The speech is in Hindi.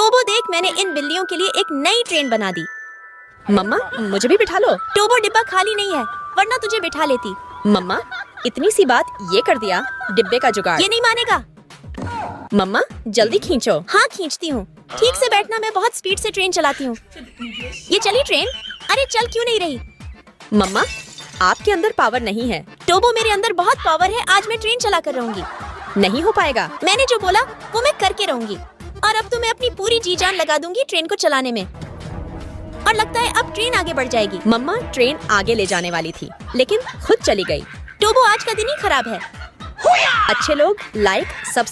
टोबो देख, मैंने इन बिल्लियों के लिए एक नई ट्रेन बना दी। मम्मा मुझे भी बिठा लो। टोबो डिब्बा खाली नहीं है, वरना तुझे बिठा लेती। मम्मा इतनी सी बात ये कर दिया, डिब्बे का जुगाड़। ये नहीं मानेगा। मम्मा जल्दी खींचो। हाँ खींचती हूँ। ठीक से बैठना, मैं बहुत स्पीड से ट्रेन चलाती हूँ। ये चली ट्रेन? अरे चल क्यों नहीं रही? मम्मा आपके अंदर पावर नहीं है। टोबो मेरे अंदर बहुत पावर है, आज मैं ट्रेन चला कर रहूंगी। नहीं हो पाएगा। मैंने जो बोला वो मैं करके रहूंगी। और अब तो मैं अपनी पूरी जी जान लगा दूंगी ट्रेन को चलाने में। और लगता है अब ट्रेन आगे बढ़ जाएगी। मम्मा ट्रेन आगे ले जाने वाली थी, लेकिन खुद चली गई। टोबो आज का दिन ही खराब है। अच्छे लोग लाइक, सब्सक्राइब